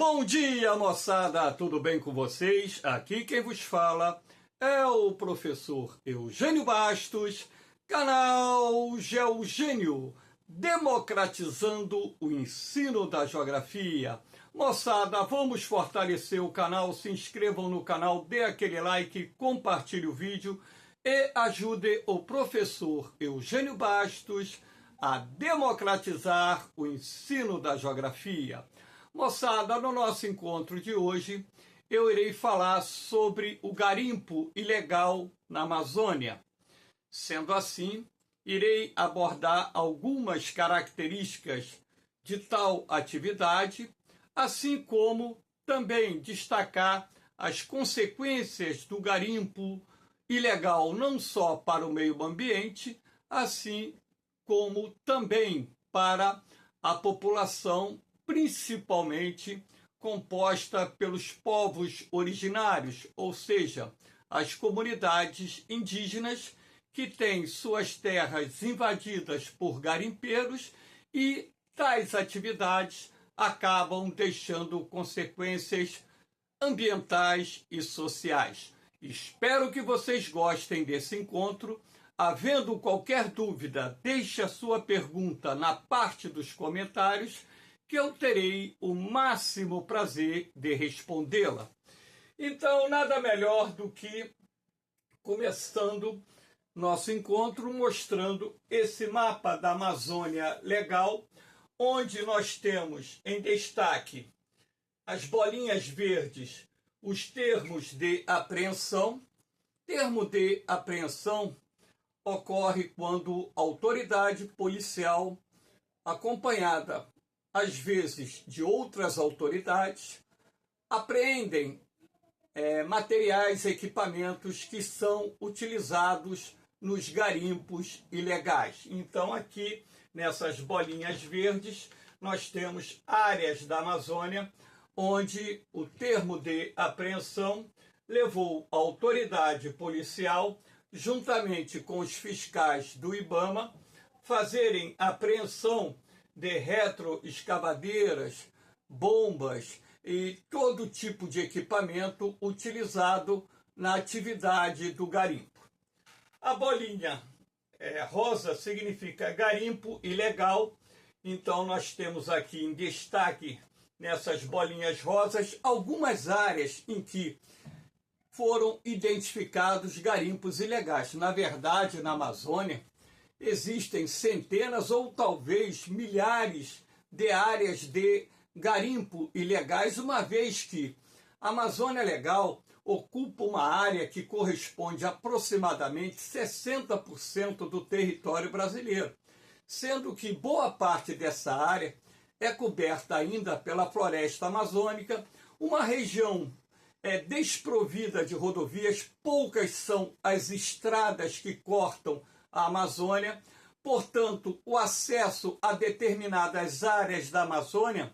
Bom dia, moçada! Tudo bem com vocês? Aqui quem vos fala é o professor Eugênio Bastos, canal Geogênio, democratizando o ensino da geografia. Moçada, vamos fortalecer o canal, se inscrevam no canal, dê aquele like, compartilhe o vídeo e ajude o professor Eugênio Bastos a democratizar o ensino da geografia. Moçada, no nosso encontro de hoje, eu irei falar sobre o garimpo ilegal na Amazônia. Sendo assim, irei abordar algumas características de tal atividade, assim como também destacar as consequências do garimpo ilegal não só para o meio ambiente, assim como também para a população, principalmente composta pelos povos originários, ou seja, as comunidades indígenas que têm suas terras invadidas por garimpeiros e tais atividades acabam deixando consequências ambientais e sociais. Espero que vocês gostem desse encontro. Havendo qualquer dúvida, deixe a sua pergunta na parte dos comentários, que eu terei o máximo prazer de respondê-la. Então, nada melhor do que começando nosso encontro mostrando esse mapa da Amazônia legal, onde nós temos em destaque as bolinhas verdes, os termos de apreensão. Termo de apreensão ocorre quando a autoridade policial, acompanhada às vezes de outras autoridades, apreendem materiais, equipamentos que são utilizados nos garimpos ilegais. Então aqui, nessas bolinhas verdes, nós temos áreas da Amazônia onde o termo de apreensão levou a autoridade policial, juntamente com os fiscais do IBAMA, fazerem apreensão de retroescavadeiras, bombas e todo tipo de equipamento utilizado na atividade do garimpo. A bolinha rosa significa garimpo ilegal, então nós temos aqui em destaque, nessas bolinhas rosas, algumas áreas em que foram identificados garimpos ilegais. Na verdade, na Amazônia, existem centenas ou talvez milhares de áreas de garimpo ilegais, uma vez que a Amazônia Legal ocupa uma área que corresponde a aproximadamente 60% do território brasileiro, sendo que boa parte dessa área é coberta ainda pela floresta amazônica, uma região desprovida de rodovias, poucas são as estradas que cortam a Amazônia, portanto, o acesso a determinadas áreas da Amazônia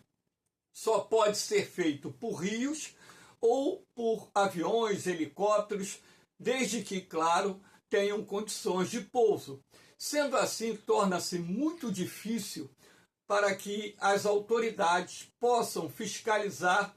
só pode ser feito por rios ou por aviões, helicópteros, desde que, claro, tenham condições de pouso. Sendo assim, torna-se muito difícil para que as autoridades possam fiscalizar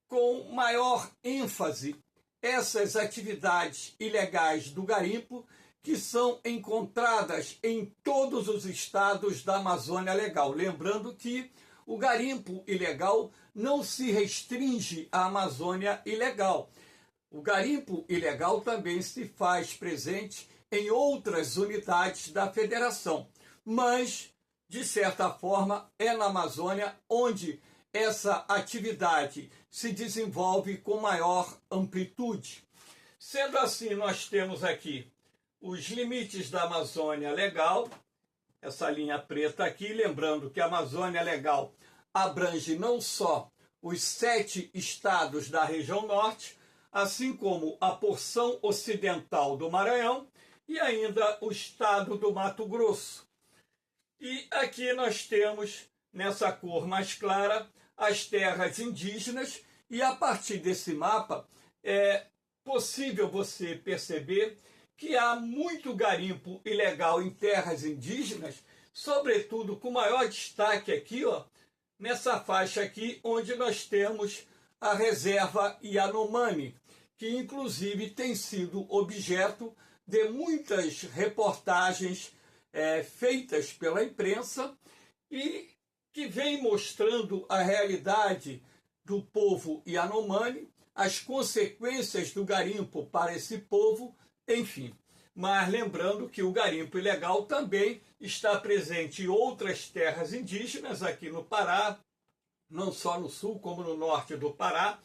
com maior ênfase essas atividades ilegais do garimpo, que são encontradas em todos os estados da Amazônia Legal. Lembrando que o garimpo ilegal não se restringe à Amazônia Ilegal. O garimpo ilegal também se faz presente em outras unidades da federação, mas, de certa forma, é na Amazônia onde essa atividade se desenvolve com maior amplitude. Sendo assim, nós temos aqui os limites da Amazônia Legal, essa linha preta aqui, lembrando que a Amazônia Legal abrange não só os 7 estados da região norte, assim como a porção ocidental do Maranhão e ainda o estado do Mato Grosso. E aqui nós temos, nessa cor mais clara, as terras indígenas, e a partir desse mapa é possível você perceber que há muito garimpo ilegal em terras indígenas, sobretudo com maior destaque aqui, nessa faixa aqui, onde nós temos a reserva Yanomami, que inclusive tem sido objeto de muitas reportagens feitas pela imprensa e que vem mostrando a realidade do povo Yanomami, as consequências do garimpo para esse povo, enfim. Mas lembrando que o garimpo ilegal também está presente em outras terras indígenas aqui no Pará, não só no sul como no norte do Pará,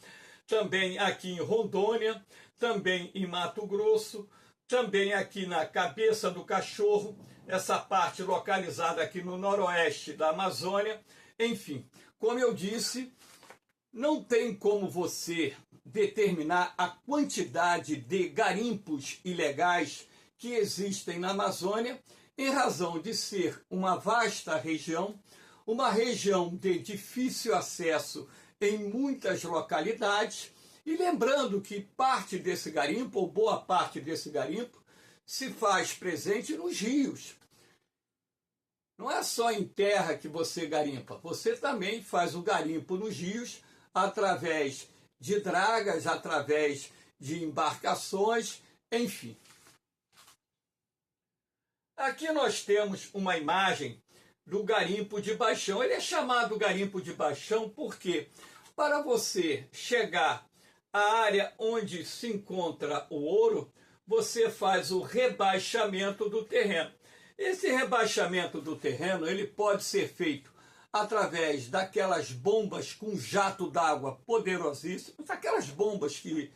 também aqui em Rondônia, também em Mato Grosso, também aqui na Cabeça do Cachorro, essa parte localizada aqui no noroeste da Amazônia. Enfim, como eu disse, não tem como você determinar a quantidade de garimpos ilegais que existem na Amazônia, em razão de ser uma vasta região, uma região de difícil acesso em muitas localidades, e lembrando que parte desse garimpo, ou boa parte desse garimpo, se faz presente nos rios. Não é só em terra que você garimpa, você também faz o garimpo nos rios, através de dragas, através de embarcações, enfim. Aqui nós temos uma imagem do garimpo de Baixão. Ele é chamado garimpo de Baixão porque, para você chegar à área onde se encontra o ouro, você faz o rebaixamento do terreno. Esse rebaixamento do terreno ele pode ser feito através daquelas bombas com jato d'água poderosíssimas, aquelas bombas que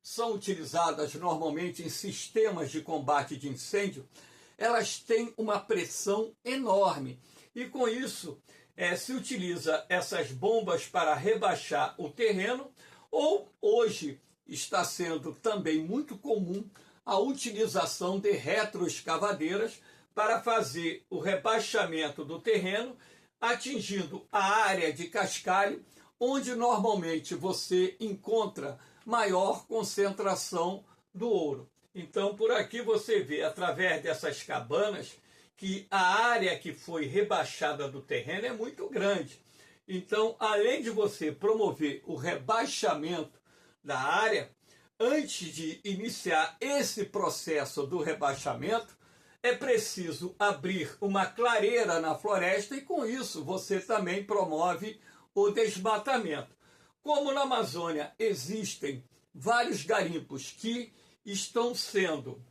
são utilizadas normalmente em sistemas de combate de incêndio. Elas têm uma pressão enorme e com isso se utiliza essas bombas para rebaixar o terreno, ou hoje está sendo também muito comum a utilização de retroescavadeiras para fazer o rebaixamento do terreno, atingindo a área de cascalho, onde normalmente você encontra maior concentração do ouro. Então, por aqui você vê, através dessas cabanas, que a área que foi rebaixada do terreno é muito grande. Então, além de você promover o rebaixamento da área, antes de iniciar esse processo do rebaixamento, é preciso abrir uma clareira na floresta e, com isso, você também promove o desmatamento. Como na Amazônia existem vários garimpos que estão sendo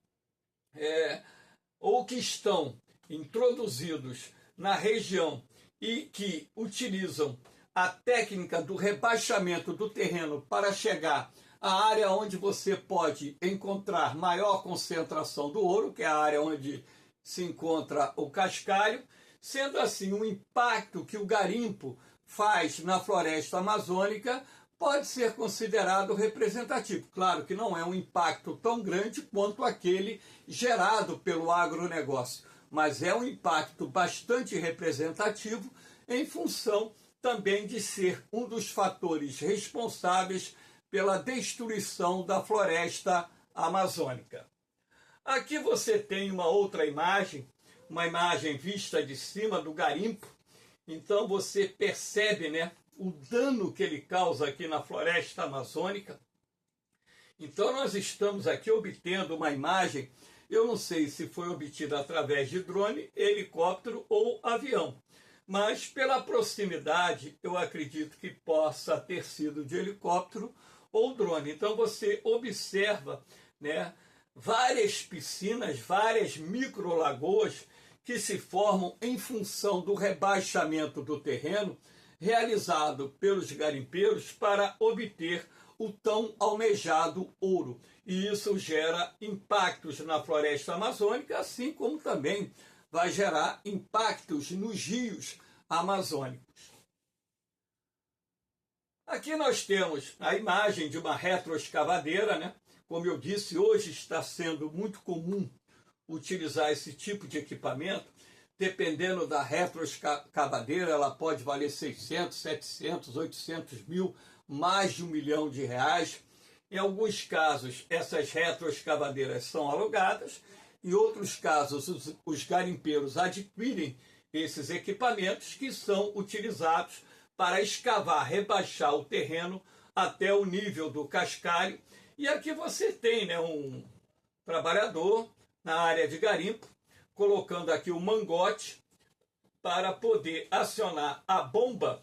ou que estão introduzidos na região e que utilizam a técnica do rebaixamento do terreno para chegar à área onde você pode encontrar maior concentração do ouro, que é a área onde se encontra o cascalho. Sendo assim, o impacto que o garimpo faz na floresta amazônica pode ser considerado representativo. Claro que não é um impacto tão grande quanto aquele gerado pelo agronegócio, mas é um impacto bastante representativo em função também de ser um dos fatores responsáveis pela destruição da floresta amazônica. Aqui você tem uma outra imagem, uma imagem vista de cima do garimpo. Então você percebe, o dano que ele causa aqui na floresta amazônica. Então nós estamos aqui obtendo uma imagem, eu não sei se foi obtida através de drone, helicóptero ou avião, mas pela proximidade eu acredito que possa ter sido de helicóptero ou drone. Então você observa, várias piscinas, várias microlagoas que se formam em função do rebaixamento do terreno realizado pelos garimpeiros para obter o tão almejado ouro. E isso gera impactos na floresta amazônica, assim como também vai gerar impactos nos rios amazônicos. Aqui nós temos a imagem de uma retroescavadeira, Como eu disse, hoje está sendo muito comum utilizar esse tipo de equipamento. Dependendo da retroescavadeira, ela pode valer 600, 700, 800 mil, mais de R$1 milhão. Em alguns casos, essas retroescavadeiras são alugadas. Em outros casos, os garimpeiros adquirem esses equipamentos que são utilizados para escavar, rebaixar o terreno até o nível do cascalho. E aqui você tem, né, um trabalhador na área de garimpo, colocando aqui o mangote para poder acionar a bomba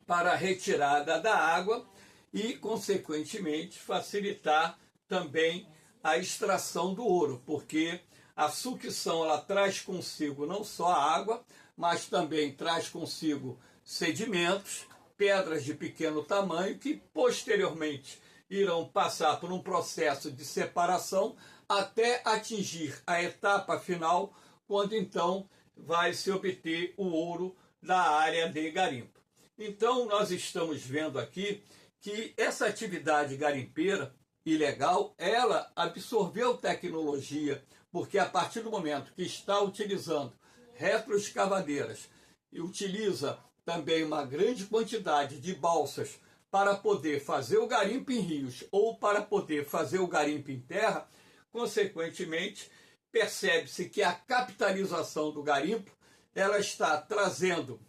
para a retirada da água e, consequentemente, facilitar também a extração do ouro, porque a sucção ela traz consigo não só a água, mas também traz consigo sedimentos, pedras de pequeno tamanho, que posteriormente irão passar por um processo de separação até atingir a etapa final, quando então vai se obter o ouro da área de garimpo. Então nós estamos vendo aqui que essa atividade garimpeira ilegal, ela absorveu tecnologia, porque a partir do momento que está utilizando retroescavadeiras e utiliza também uma grande quantidade de balsas para poder fazer o garimpo em rios ou para poder fazer o garimpo em terra, consequentemente, percebe-se que a capitalização do garimpo ela está trazendo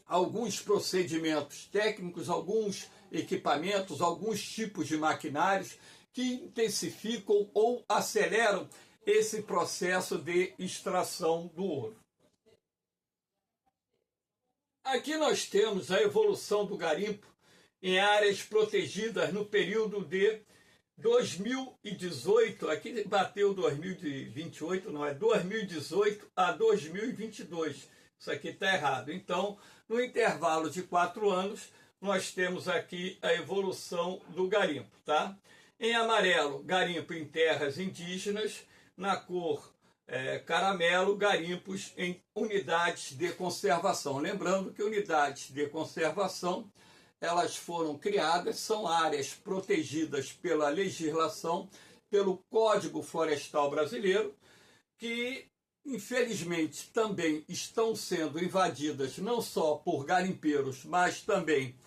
alguns procedimentos técnicos, alguns equipamentos, alguns tipos de maquinários que intensificam ou aceleram esse processo de extração do ouro. Aqui nós temos a evolução do garimpo em áreas protegidas no período de 2018, aqui bateu 2028, não é 2018 a 2022. Isso aqui está errado. Então, no intervalo de 4 anos, nós temos aqui a evolução do garimpo, tá? Em amarelo, garimpo em terras indígenas, na cor caramelo, garimpos em unidades de conservação. Lembrando que unidades de conservação, elas foram criadas, são áreas protegidas pela legislação, pelo Código Florestal Brasileiro, que infelizmente também estão sendo invadidas não só por garimpeiros, mas também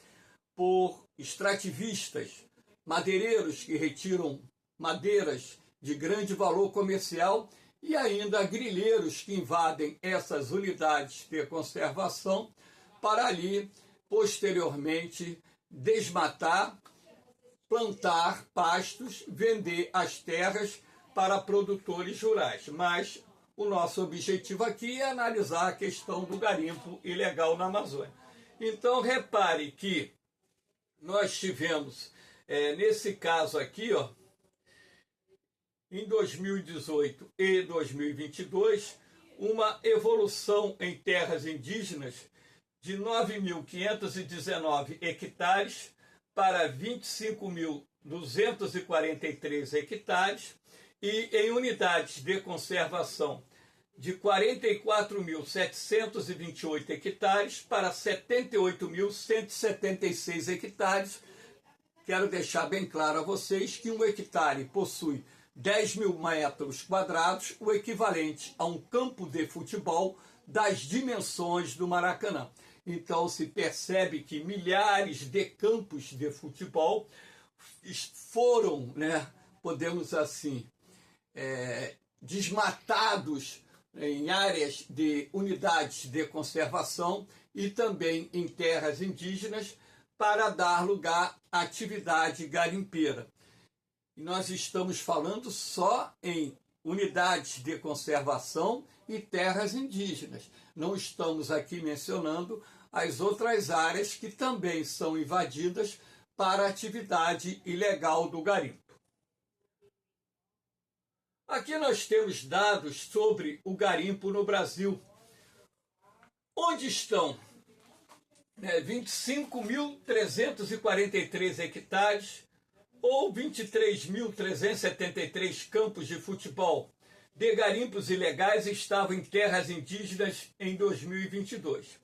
por extrativistas, madeireiros que retiram madeiras de grande valor comercial e ainda grileiros que invadem essas unidades de conservação para ali, posteriormente, desmatar, plantar pastos, vender as terras para produtores rurais. Mas o nosso objetivo aqui é analisar a questão do garimpo ilegal na Amazônia. Então, repare que nós tivemos, nesse caso aqui, ó, em 2018 e 2022, uma evolução em terras indígenas de 9.519 hectares para 25.243 hectares e em unidades de conservação de 44.728 hectares para 78.176 hectares. Quero deixar bem claro a vocês que um hectare possui 10.000 metros quadrados, o equivalente a um campo de futebol das dimensões do Maracanã. Então se percebe que milhares de campos de futebol foram, podemos assim, desmatados em áreas de unidades de conservação e também em terras indígenas para dar lugar à atividade garimpeira. E nós estamos falando só em unidades de conservação e terras indígenas. Não estamos aqui mencionando as outras áreas que também são invadidas para a atividade ilegal do garimpo. Aqui nós temos dados sobre o garimpo no Brasil. Onde estão 25.343 hectares ou 23.373 campos de futebol de garimpos ilegais estavam em terras indígenas em 2022.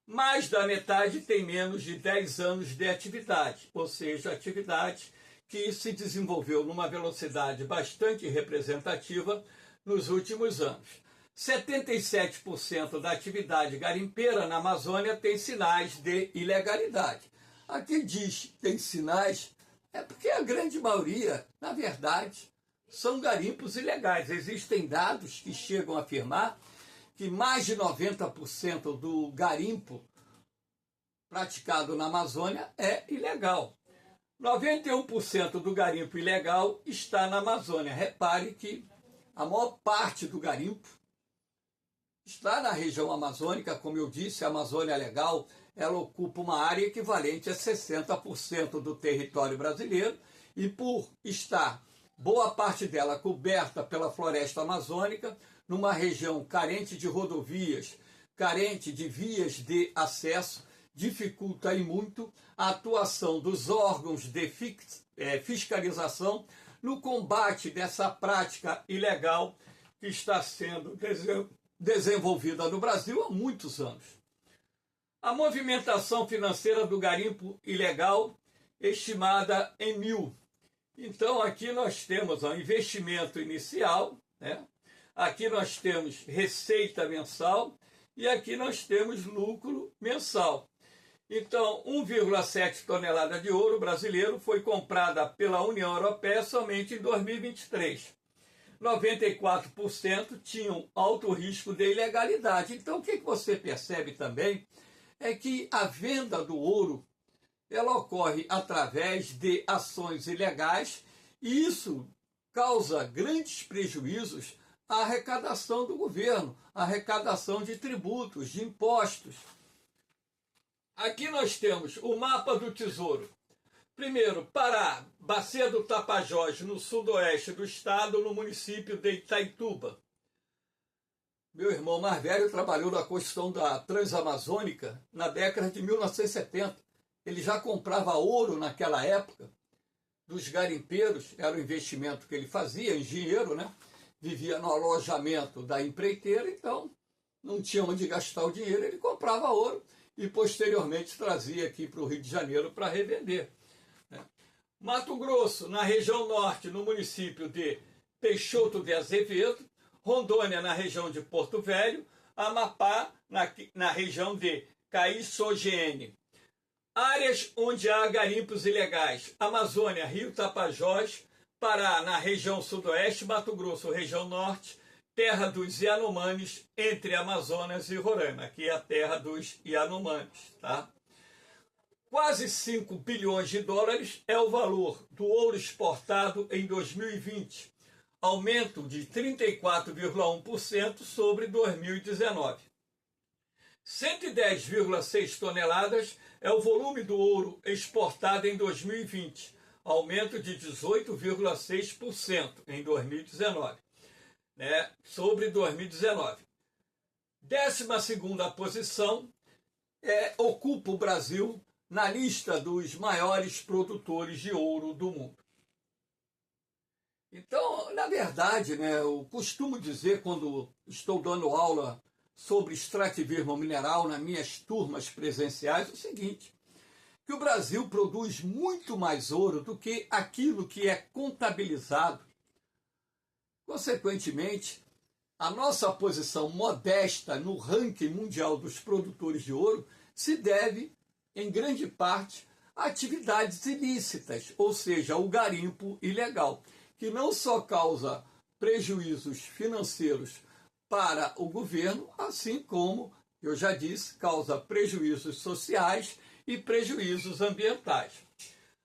Mais da metade tem menos de 10 anos de atividade, ou seja, atividade que se desenvolveu numa velocidade bastante representativa nos últimos anos. 77% da atividade garimpeira na Amazônia tem sinais de ilegalidade. Aqui diz tem sinais, é porque a grande maioria, na verdade, são garimpos ilegais. Existem dados que chegam a afirmar que mais de 90% do garimpo praticado na Amazônia é ilegal. 91% do garimpo ilegal está na Amazônia. Repare que a maior parte do garimpo está na região amazônica. Como eu disse, a Amazônia Legal, ela ocupa uma área equivalente a 60% do território brasileiro, e por estar boa parte dela coberta pela floresta amazônica, numa região carente de rodovias, carente de vias de acesso, dificulta e muito a atuação dos órgãos de fiscalização no combate dessa prática ilegal que está sendo desenvolvida no Brasil há muitos anos. A movimentação financeira do garimpo ilegal estimada em 1.000. Então aqui nós temos o investimento inicial, né? Aqui nós temos receita mensal e aqui nós temos lucro mensal. Então, 1,7 tonelada de ouro brasileiro foi comprada pela União Europeia somente em 2023. 94% tinham alto risco de ilegalidade. Então, o que você percebe também é que a venda do ouro ela ocorre através de ações ilegais e isso causa grandes prejuízos à arrecadação do governo, à arrecadação de tributos, de impostos. Aqui nós temos o mapa do Tesouro. Primeiro, Pará, Bacia do Tapajós, no sudoeste do estado, no município de Itaituba. Meu irmão mais velho trabalhou na construção da Transamazônica na década de 1970. Ele já comprava ouro naquela época dos garimpeiros, era o investimento que ele fazia, engenheiro, né? Vivia no alojamento da empreiteira, então não tinha onde gastar o dinheiro, ele comprava ouro e posteriormente trazia aqui para o Rio de Janeiro para revender. Mato Grosso, na região norte, no município de Peixoto de Azevedo, Rondônia, na região de Porto Velho, Amapá, na região de Caí-Sogene. Áreas onde há garimpos ilegais: Amazônia, Rio Tapajós, Pará, na região sudoeste, Mato Grosso, região norte, terra dos Yanomamis, entre Amazonas e Roraima. Aqui é a terra dos Yanomamis, tá? Quase 5 bilhões de dólares é o valor do ouro exportado em 2020, aumento de 34,1% sobre 2019. 110,6 toneladas é o volume do ouro exportado em 2020, aumento de 18,6% em 2019, né, sobre 2019. 12ª posição ocupa o Brasil na lista dos maiores produtores de ouro do mundo. Então, na verdade, né, eu costumo dizer, quando estou dando aula sobre extrativismo mineral nas minhas turmas presenciais, o seguinte: que o Brasil produz muito mais ouro do que aquilo que é contabilizado. Consequentemente, a nossa posição modesta no ranking mundial dos produtores de ouro se deve, em grande parte, a atividades ilícitas, ou seja, o garimpo ilegal, que não só causa prejuízos financeiros para o governo, assim como, eu já disse, causa prejuízos sociais e prejuízos ambientais.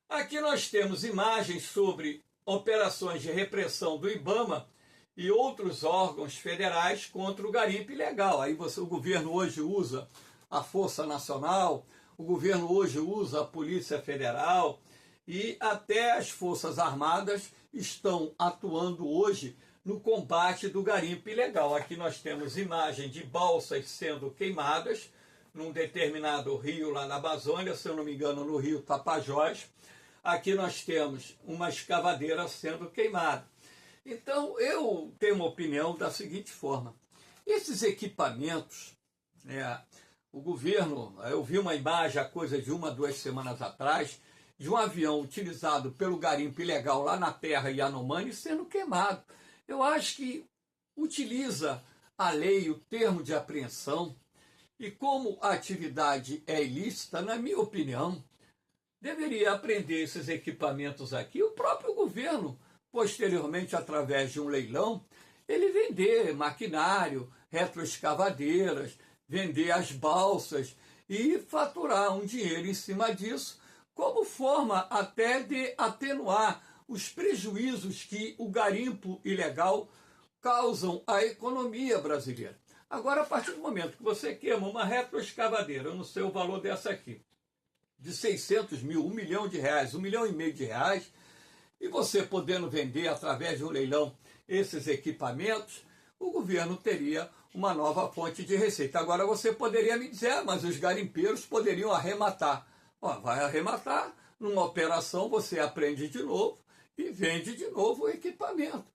Aqui nós temos imagens sobre operações de repressão do IBAMA e outros órgãos federais contra o garimpo ilegal. Aí o governo hoje usa a Força Nacional, o governo hoje usa a Polícia Federal e até as Forças Armadas estão atuando hoje no combate do garimpo ilegal. Aqui nós temos imagem de balsas sendo queimadas num determinado rio lá na Amazônia, se eu não me engano, no rio Tapajós. Aqui nós temos uma escavadeira sendo queimada. Então, eu tenho uma opinião da seguinte forma: esses equipamentos, o governo, eu vi uma imagem há coisa de 1, 2 semanas atrás, de um avião utilizado pelo garimpo ilegal lá na terra Yanomami sendo queimado. Eu acho que utiliza a lei, o termo de apreensão, e como a atividade é ilícita, na minha opinião, deveria apreender esses equipamentos aqui. O próprio governo, posteriormente, através de um leilão, ele vender maquinário, retroescavadeiras, vender as balsas e faturar um dinheiro em cima disso, como forma até de atenuar os prejuízos que o garimpo ilegal causam à economia brasileira. Agora, a partir do momento que você queima uma retroescavadeira, eu não sei o valor dessa aqui, de 600 mil, 1 milhão de reais, 1,5 milhão de reais, e você podendo vender através de um leilão esses equipamentos, o governo teria uma nova fonte de receita. Agora você poderia me dizer, mas os garimpeiros poderiam arrematar. Vai arrematar, numa operação você aprende de novo e vende de novo o equipamento.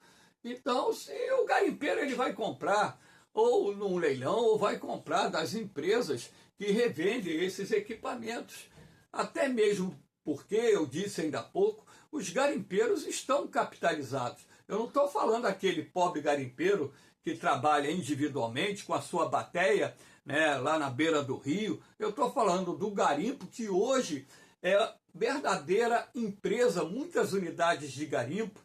Então, se o garimpeiro ele vai comprar ou num leilão, ou vai comprar das empresas que revendem esses equipamentos. Até mesmo porque, eu disse ainda há pouco, os garimpeiros estão capitalizados. Eu não estou falando daquele pobre garimpeiro que trabalha individualmente com a sua bateia, né, lá na beira do rio. Eu estou falando do garimpo, que hoje é verdadeira empresa. Muitas unidades de garimpo,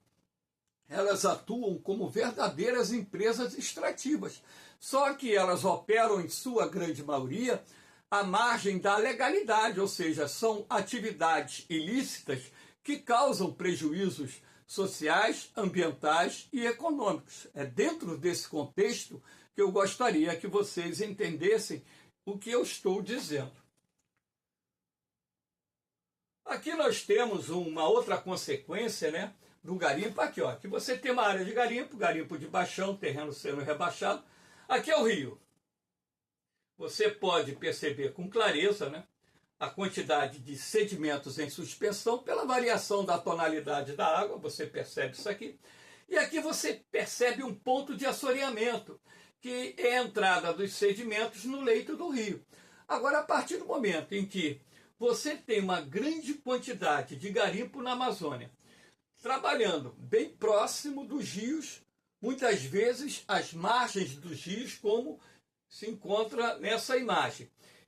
elas atuam como verdadeiras empresas extrativas. Só que elas operam, em sua grande maioria, à margem da legalidade, ou seja, são atividades ilícitas que causam prejuízos sociais, ambientais e econômicos. É dentro desse contexto que eu gostaria que vocês entendessem o que eu estou dizendo. Aqui nós temos uma outra consequência, né, do garimpo. Aqui, ó, que você tem uma área de garimpo, garimpo de baixão, terreno sendo rebaixado. Aqui é o rio. Você pode perceber com clareza, né, a quantidade de sedimentos em suspensão pela variação da tonalidade da água, você percebe isso aqui. E aqui você percebe um ponto de assoreamento, que é a entrada dos sedimentos no leito do rio. Agora, a partir do momento em que você tem uma grande quantidade de garimpo na Amazônia, trabalhando bem próximo dos rios, muitas vezes às margens dos rios, como se encontra nessa imagem.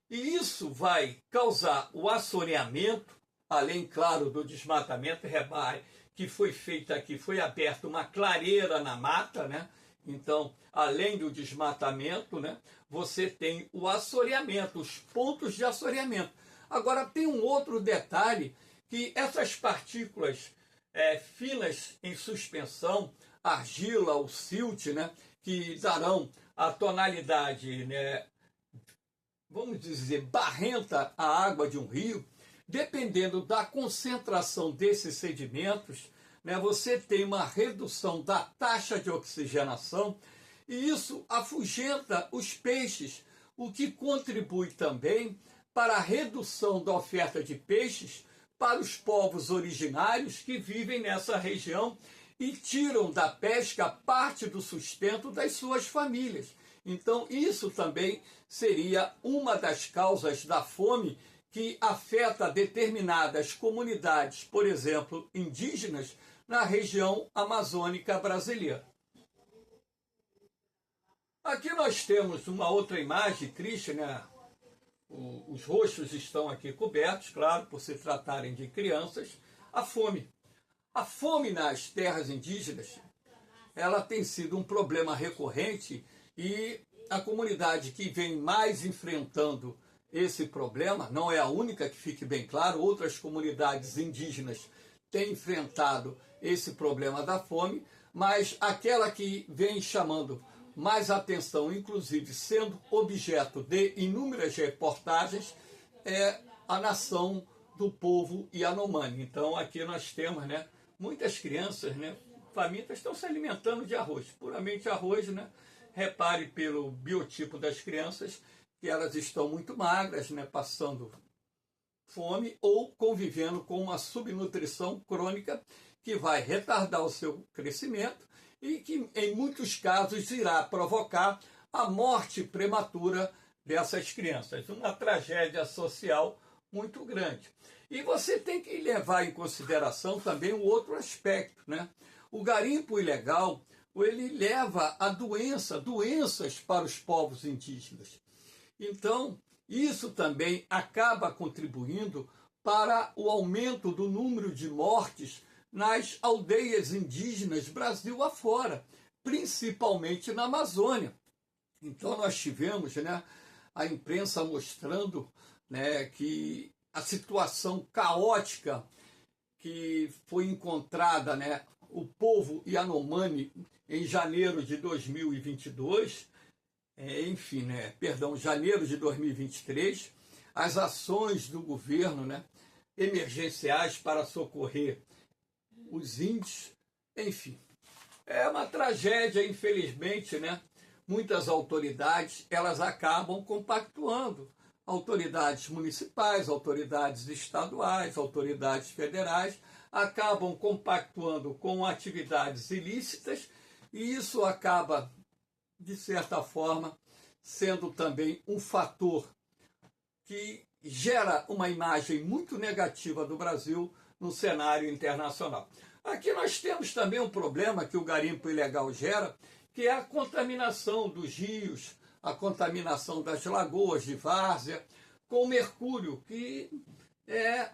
E isso vai causar o assoreamento, além, claro, do desmatamento. Repare que foi feita aqui, foi aberta uma clareira na mata, né? Então, além do desmatamento, né, você tem o assoreamento, os pontos de assoreamento. Agora, tem um outro detalhe, que essas partículas finas em suspensão, argila ou silt, né, que darão a tonalidade, né, vamos dizer, barrenta à água de um rio, dependendo da concentração desses sedimentos, né, você tem uma redução da taxa de oxigenação e isso afugenta os peixes, o que contribui também para a redução da oferta de peixes para os povos originários que vivem nessa região e tiram da pesca parte do sustento das suas famílias. Então, isso também seria uma das causas da fome que afeta determinadas comunidades, por exemplo, indígenas, na região amazônica brasileira. Aqui nós temos uma outra imagem triste, né? Os rostos estão aqui cobertos, claro, por se tratarem de crianças. A fome. A fome nas terras indígenas, ela tem sido um problema recorrente e a comunidade que vem mais enfrentando esse problema, não é a única, que fique bem claro, outras comunidades indígenas têm enfrentado esse problema da fome, mas aquela que vem chamando mais atenção, inclusive sendo objeto de inúmeras reportagens, é a nação do povo Yanomami. Então aqui nós temos, né, muitas crianças, né, famintas, estão se alimentando de arroz, puramente arroz, né? Repare pelo biotipo das crianças que elas estão muito magras, né, passando fome ou convivendo com uma subnutrição crônica que vai retardar o seu crescimento e que, em muitos casos, irá provocar a morte prematura dessas crianças. Uma tragédia social muito grande. E você tem que levar em consideração também um outro aspecto, né? O garimpo ilegal, ele leva a doenças para os povos indígenas. Então, isso também acaba contribuindo para o aumento do número de mortes nas aldeias indígenas Brasil afora, principalmente na Amazônia. Então nós tivemos, né, a imprensa mostrando, né, que a situação caótica que foi encontrada, né, o povo Yanomami em janeiro de 2022, enfim, né, perdão, janeiro de 2023, as ações do governo, né, emergenciais para socorrer os índios, enfim. É uma tragédia, infelizmente, né? Muitas autoridades, elas acabam compactuando. Autoridades municipais, autoridades estaduais, autoridades federais, acabam compactuando com atividades ilícitas e isso acaba, de certa forma, sendo também um fator que gera uma imagem muito negativa do Brasil no cenário internacional. Aqui nós temos também um problema que o garimpo ilegal gera, que é a contaminação dos rios, a contaminação das lagoas de várzea, com mercúrio, que é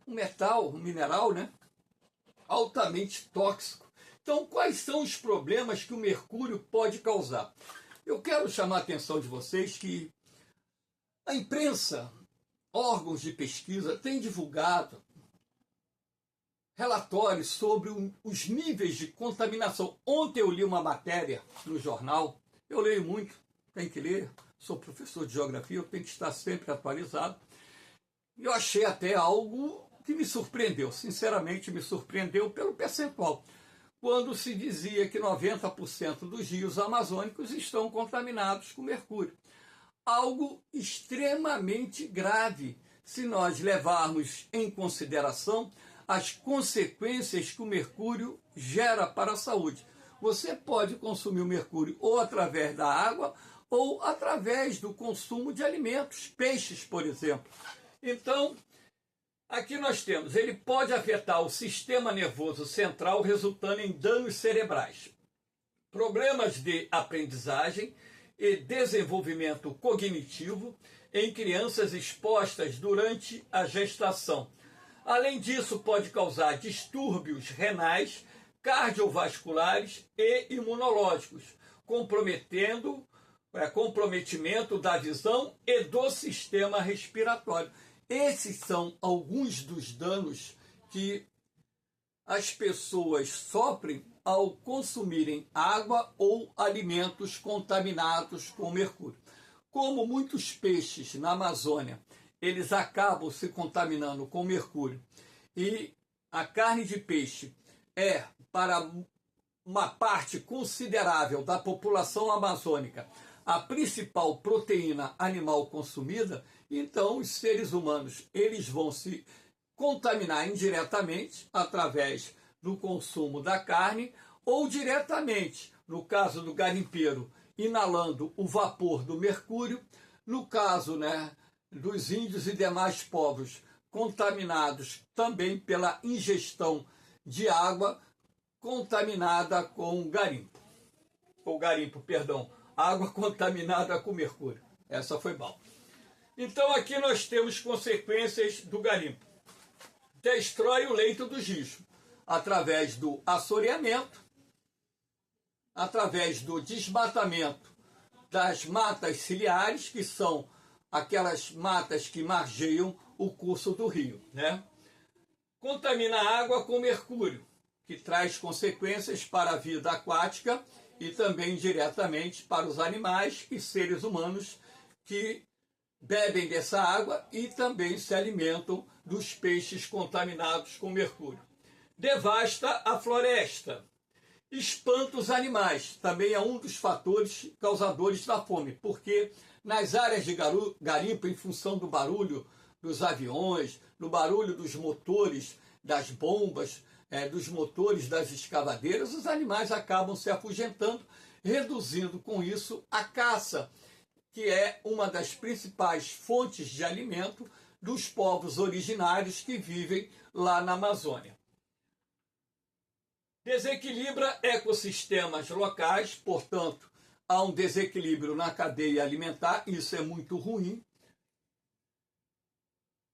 um metal, um mineral, né, altamente tóxico. Então, quais são os problemas que o mercúrio pode causar? Eu quero chamar a atenção de vocês que a imprensa, órgãos de pesquisa, têm divulgado relatórios sobre os níveis de contaminação. Ontem eu li uma matéria no jornal, eu leio muito, tem que ler, sou professor de geografia, eu tenho que estar sempre atualizado. E eu achei até algo que me surpreendeu, sinceramente me surpreendeu pelo percentual, quando se dizia que 90% dos rios amazônicos estão contaminados com mercúrio. Algo extremamente grave se nós levarmos em consideração as consequências que o mercúrio gera para a saúde. Você pode consumir o mercúrio ou através da água ou através do consumo de alimentos, peixes, por exemplo. Então, aqui nós temos, ele pode afetar o sistema nervoso central, resultando em danos cerebrais, problemas de aprendizagem e desenvolvimento cognitivo em crianças expostas durante a gestação. Além disso, pode causar distúrbios renais, cardiovasculares e imunológicos, comprometimento da visão e do sistema respiratório. Esses são alguns dos danos que as pessoas sofrem ao consumirem água ou alimentos contaminados com mercúrio. Como muitos peixes na Amazônia, eles acabam se contaminando com mercúrio e a carne de peixe é, para uma parte considerável da população amazônica, a principal proteína animal consumida, então os seres humanos eles vão se contaminar indiretamente através do consumo da carne ou diretamente, no caso do garimpeiro, inalando o vapor do mercúrio, no caso, né, dos índios e demais povos contaminados também pela ingestão de água contaminada com garimpo. Água contaminada com mercúrio. Essa foi mal. Então aqui nós temos consequências do garimpo. Destrói o leito dos rios, através do assoreamento, através do desmatamento das matas ciliares, que são aquelas matas que margeiam o curso do rio, né? Contamina a água com mercúrio, que traz consequências para a vida aquática e também diretamente para os animais e seres humanos que bebem dessa água e também se alimentam dos peixes contaminados com mercúrio. Devasta a floresta, espanta os animais, também é um dos fatores causadores da fome, porque nas áreas de garimpo, em função do barulho dos aviões, do barulho dos motores, das bombas, dos motores das escavadeiras, os animais acabam se afugentando, reduzindo com isso a caça, que é uma das principais fontes de alimento dos povos originários que vivem lá na Amazônia. Desequilibra ecossistemas locais, portanto, há um desequilíbrio na cadeia alimentar, isso é muito ruim.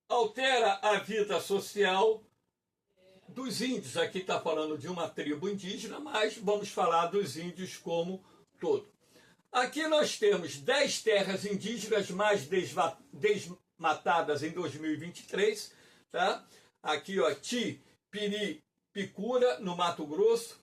Altera a vida social dos índios. Aqui está falando de uma tribo indígena, mas vamos falar dos índios como todo. Aqui nós temos 10 terras indígenas mais desmatadas em 2023, tá? Aqui, ó, Picura, no Mato Grosso,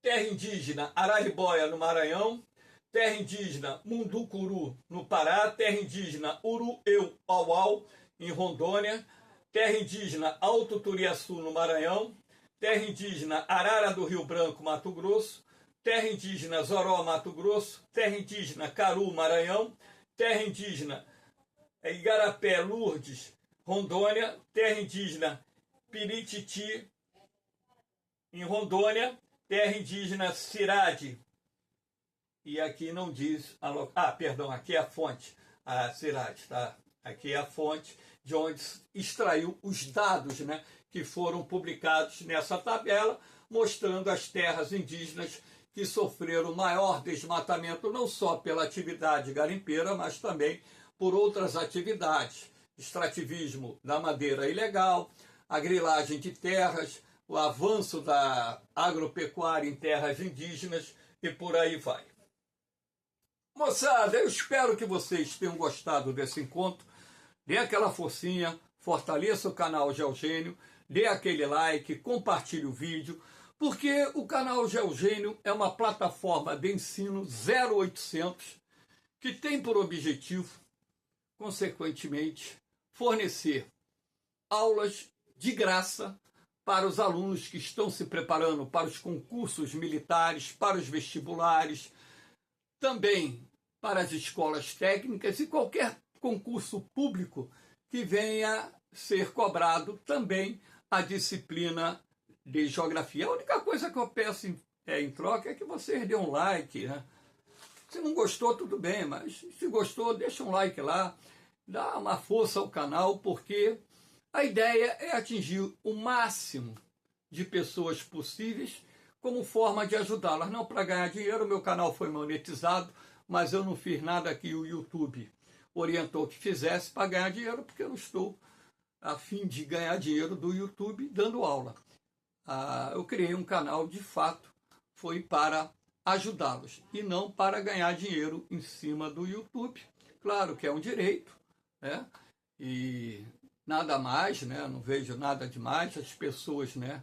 terra indígena Araribóia, no Maranhão, terra indígena Munducuru, no Pará, terra indígena Urueu-Auau, em Rondônia, terra indígena Alto Turiaçu, no Maranhão, terra indígena Arara do Rio Branco, Mato Grosso, terra indígena Zoró, Mato Grosso, terra indígena Caru, Maranhão, terra indígena Igarapé, Lourdes, Rondônia, terra indígena Pirititi, em Rondônia, terra indígena Cirade, e aqui não diz, perdão, aqui é a fonte, a Cirade, tá? Aqui é a fonte de onde extraiu os dados, né, que foram publicados nessa tabela, mostrando as terras indígenas que sofreram maior desmatamento, não só pela atividade garimpeira, mas também por outras atividades, extrativismo da madeira ilegal, a grilagem de terras, o avanço da agropecuária em terras indígenas e por aí vai. Moçada, eu espero que vocês tenham gostado desse encontro. Dê aquela forcinha, fortaleça o canal Geogênio, dê aquele like, compartilhe o vídeo, porque o canal Geogênio é uma plataforma de ensino 0800 que tem por objetivo, consequentemente, fornecer aulas de graça para os alunos que estão se preparando para os concursos militares, para os vestibulares, também para as escolas técnicas e qualquer concurso público que venha ser cobrado também a disciplina de geografia. A única coisa que eu peço em troca é que vocês dêem um like, né? Se não gostou, tudo bem, mas se gostou, deixa um like lá, dá uma força ao canal, porque a ideia é atingir o máximo de pessoas possíveis como forma de ajudá-las. Não para ganhar dinheiro, meu canal foi monetizado, mas eu não fiz nada que o YouTube orientou que fizesse para ganhar dinheiro, porque eu não estou a fim de ganhar dinheiro do YouTube dando aula. Eu criei um canal, de fato, foi para ajudá-los e não para ganhar dinheiro em cima do YouTube. Claro que é um direito, né? E nada mais, né? Não vejo nada demais. As pessoas, né?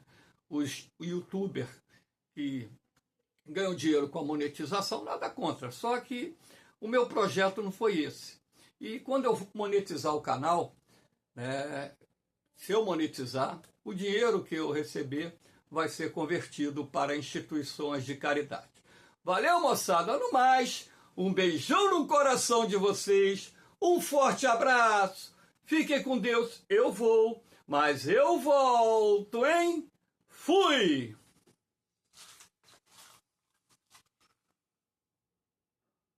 Os youtubers que ganham dinheiro com a monetização, nada contra. Só que o meu projeto não foi esse. E quando eu monetizar o canal, né, se eu monetizar, o dinheiro que eu receber vai ser convertido para instituições de caridade. Valeu, moçada! No mais, um beijão no coração de vocês, um forte abraço, fiquem com Deus, eu vou, mas eu volto, hein? Fui!